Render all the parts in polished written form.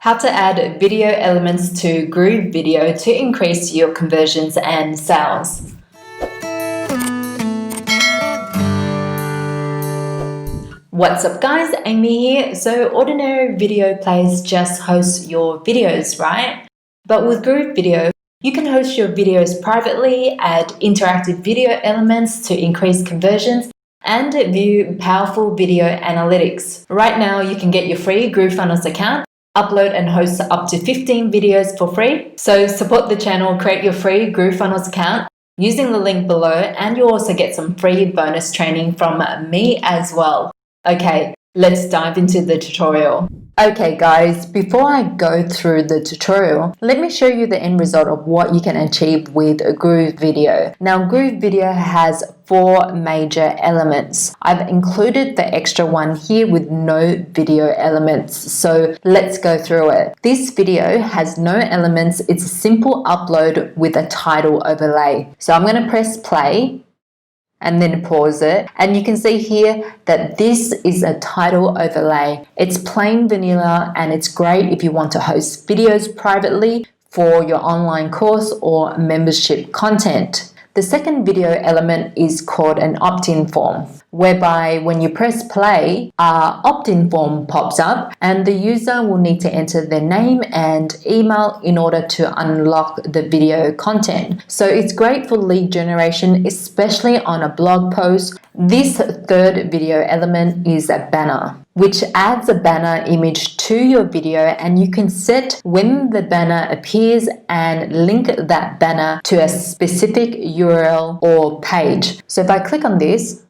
How to add video elements to Groove Video to increase your conversions and sales. What's up guys, Amy here. So ordinary video players just host your videos, right? But with Groove Video, you can host your videos privately, add interactive video elements to increase conversions, and view powerful video analytics. Right now, you can get your free GrooveFunnels account, upload and host up to 15 videos for free. So support the channel, create your free GrooveFunnels account using the link below, and you also get some free bonus training from me as well. Okay, let's dive into the tutorial. Okay guys, before I go through the tutorial, let me show you the end result of what you can achieve with a Groove Video. Now, Groove Video has 4 major elements. I've included the extra one here with no video elements, so let's go through it. This video has no elements. It's a simple upload with a title overlay. So I'm going to press play and then pause it, and you can see here that this is a title overlay. It's plain vanilla and it's great if you want to host videos privately for your online course or membership content. The second video element is called an opt-in form, whereby when you press play, our opt-in form pops up and the user will need to enter their name and email in order to unlock the video content. So it's great for lead generation, especially on a blog post. This third video element is a banner, which adds a banner image to your video, and you can set when the banner appears and link that banner to a specific URL or page. So if I click on this,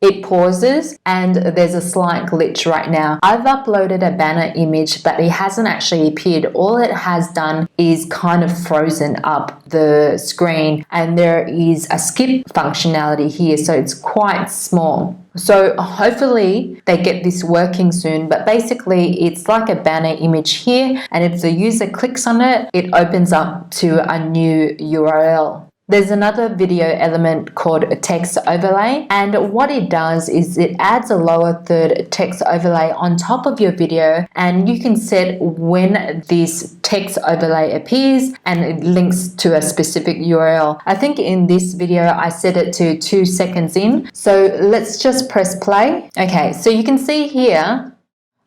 it pauses and there's a slight glitch right now. I've uploaded a banner image, but it hasn't actually appeared. All it has done is kind of frozen up the screen, and there is a skip functionality here, so it's quite small. So hopefully they get this working soon, but basically it's like a banner image here, and if the user clicks on it, it opens up to a new URL. There's another video element called a text overlay, and what it does is it adds a lower third text overlay on top of your video, and you can set when this text overlay appears and it links to a specific URL. I think in this video I set it to 2 seconds in, so let's just press play. Okay, so you can see here,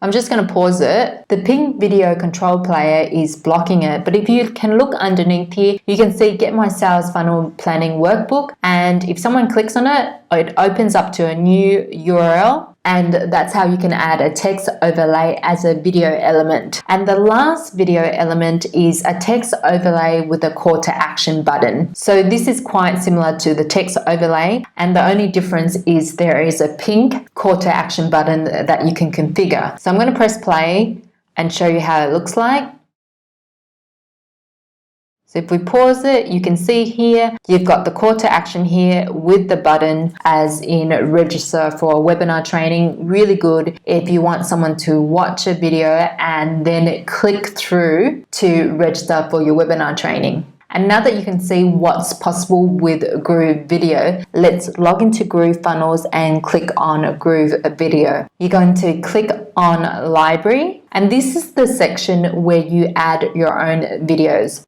I'm just going to pause it. The pink video control player is blocking it, but if you can look underneath here, you can see Get My Sales Funnel Planning Workbook, and if someone clicks on it, it opens up to a new URL, and that's how you can add a text overlay as a video element. And the last video element is a text overlay with a call to action button. So this is quite similar to the text overlay, and the only difference is there is a pink call to action button that you can configure. So I'm going to press play and show you how it looks like. So if we pause it, you can see here, you've got the call to action here with the button as in register for a webinar training. Really good if you want someone to watch a video and then click through to register for your webinar training. And now that you can see what's possible with Groove Video, let's log into GrooveFunnels and click on Groove Video. You're going to click on Library, and this is the section where you add your own videos.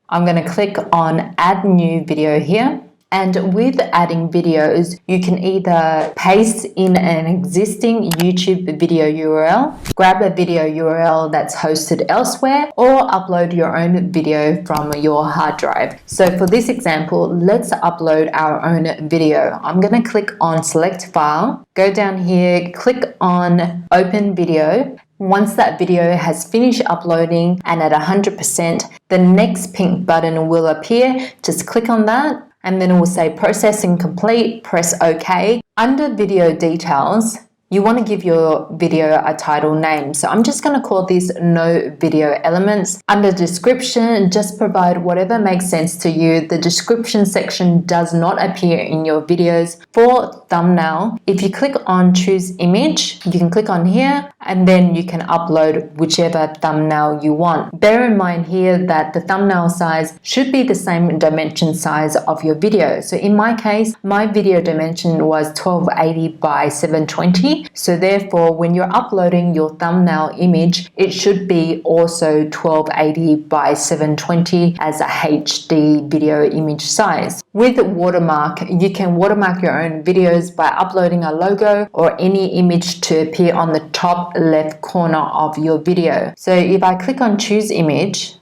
I'm going to click on Add New Video here. And with adding videos, you can either paste in an existing YouTube video URL, grab a video URL that's hosted elsewhere, or upload your own video from your hard drive. So for this example, let's upload our own video. I'm going to click on Select File, go down here, click on Open Video. Once that video has finished uploading and at 100%, the next pink button will appear. Just click on that, and then it will say processing complete, press OK. Under video details, you want to give your video a title name. So I'm just going to call this No Video Elements. Under description, just provide whatever makes sense to you. The description section does not appear in your videos. For thumbnail, if you click on choose image, you can click on here and then you can upload whichever thumbnail you want. Bear in mind here that the thumbnail size should be the same dimension size of your video. So in my case, my video dimension was 1280 by 720. 1080p. So therefore, when you're uploading your thumbnail image, it should be also 1280 by 720 as a HD video image size. With watermark, you can watermark your own videos by uploading a logo or any image to appear on the top left corner of your video. So if I click on choose image,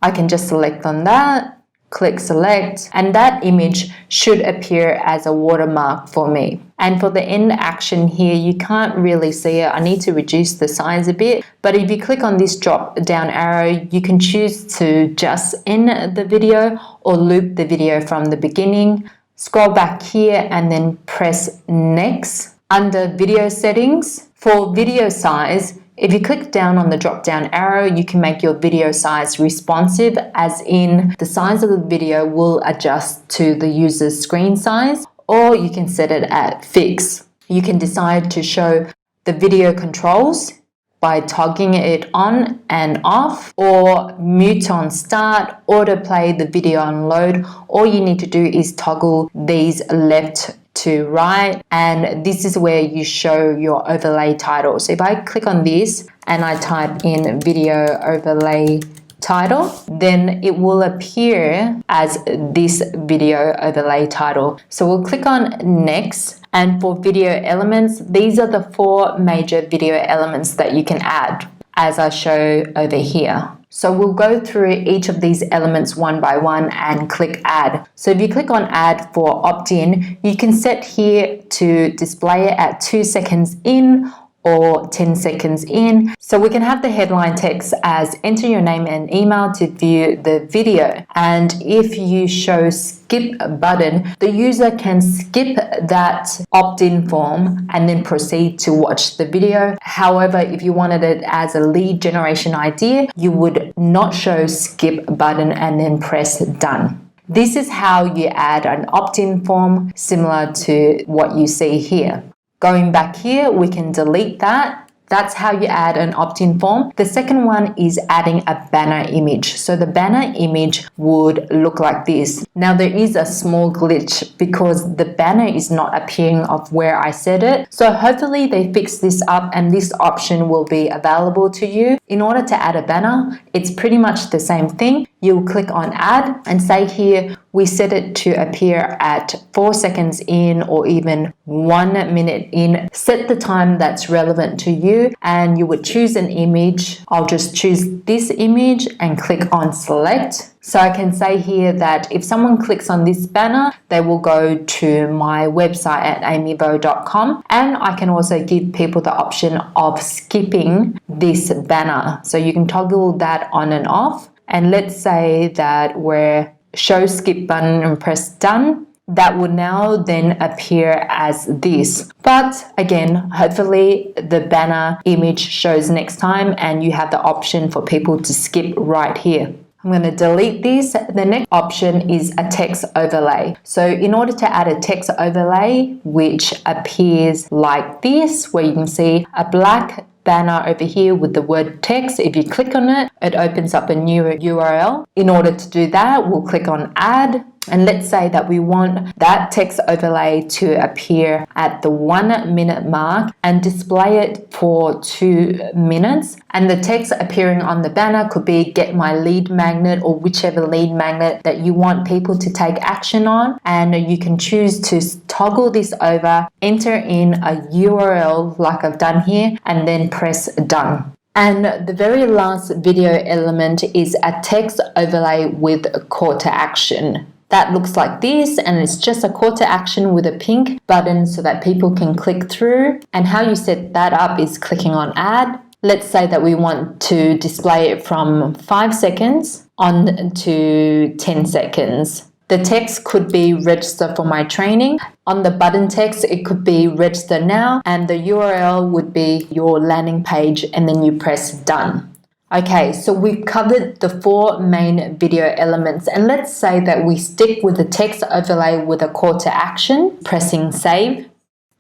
I can just select on that, click select, and that image should appear as a watermark for me. And for the end action here, you can't really see it. I need to reduce the size a bit. But if you click on this drop down arrow, you can choose to just end the video or loop the video from the beginning. Scroll back here and then press next. Under video settings, for video size, if you click down on the drop down arrow, you can make your video size responsive, as in the size of the video will adjust to the user's screen size, or you can set it at fixed. You can decide to show the video controls by toggling it on and off, or mute on start, autoplay the video on load. All you need to do is toggle these left to right, and this is where you show your overlay title. So if I click on this and I type in video overlay title, then it will appear as this video overlay title. So we'll click on next, and for video elements, these are the 4 major video elements that you can add as I show over here. So we'll go through each of these elements one by one and click add. So if you click on add for opt-in, you can set here to display it at 2 seconds in or 10 seconds in. So we can have the headline text as enter your name and email to view the video. And if you show skip button, the user can skip that opt-in form and then proceed to watch the video. However, if you wanted it as a lead generation idea, you would not show skip button and then press done. This is how you add an opt-in form similar to what you see here. Going back here, we can delete that. That's how you add an opt-in form. The second one is adding a banner image. So the banner image would look like this. Now there is a small glitch because the banner is not appearing of where I set it. So hopefully they fix this up and this option will be available to you. In order to add a banner, it's pretty much the same thing. You'll click on add and say here, we set it to appear at 4 seconds in or even 1 minute in. Set the time that's relevant to you and you would choose an image. I'll just choose this image and click on select. So I can say here that if someone clicks on this banner, they will go to my website at amyvo.com, and I can also give people the option of skipping this banner. So you can toggle that on and off. And let's say that we're show skip button and press done. That would now then appear as this. But again, hopefully the banner image shows next time and you have the option for people to skip right here. I'm going to delete this. The next option is a text overlay. So in order to add a text overlay, which appears like this, where you can see a black banner over here with the word text. If you click on it, it opens up a new URL. In order to do that, we'll click on add. And let's say that we want that text overlay to appear at the 1 minute mark and display it for 2 minutes. And the text appearing on the banner could be get my lead magnet or whichever lead magnet that you want people to take action on. And you can choose to toggle this over, enter in a URL like I've done here, and then press done. And the very last video element is a text overlay with a call to action. That looks like this, and it's just a call to action with a pink button so that people can click through. And how you set that up is clicking on add. Let's say that we want to display it from 5 seconds on to 10 seconds. The text could be register for my training. On the button text, it could be register now, and the URL would be your landing page, and then you press done. Okay, so we've covered the 4 main video elements, and let's say that we stick with the text overlay with a call to action, pressing save.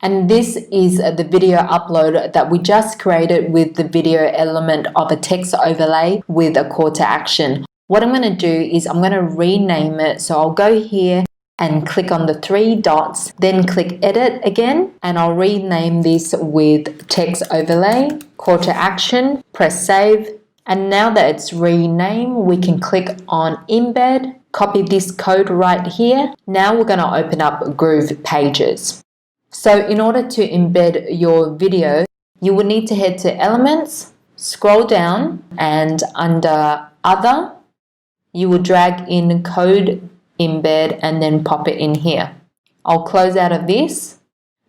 And this is the video upload that we just created with the video element of a text overlay with a call to action. What I'm going to do is I'm going to rename it. So I'll go here and click on the 3 dots, then click edit again, and I'll rename this with text overlay, call to action, press save, and now that it's renamed, we can click on embed, copy this code right here. Now we're going to open up Groove Pages. So in order to embed your video, you will need to head to Elements, scroll down, and under Other, you will drag in Code Embed and then pop it in here. I'll close out of this.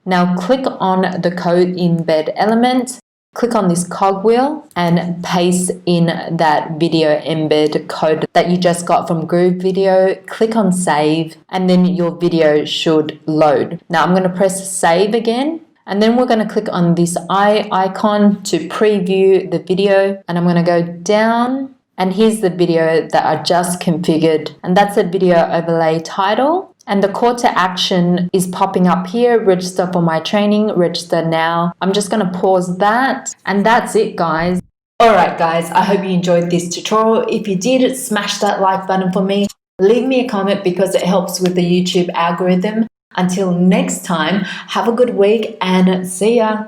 Now click on the Code Embed element, click on this cogwheel and paste in that video embed code that you just got from Groove Video. Click on save and then your video should load. Now I'm going to press save again. And then we're going to click on this eye icon to preview the video. And I'm going to go down. And here's the video that I just configured. And that's a video overlay title. And the call to action is popping up here. Register for my training. Register now. I'm just going to pause that. And that's it, guys. Alright, guys. I hope you enjoyed this tutorial. If you did, smash that like button for me. Leave me a comment because it helps with the YouTube algorithm. Until next time, have a good week and see ya.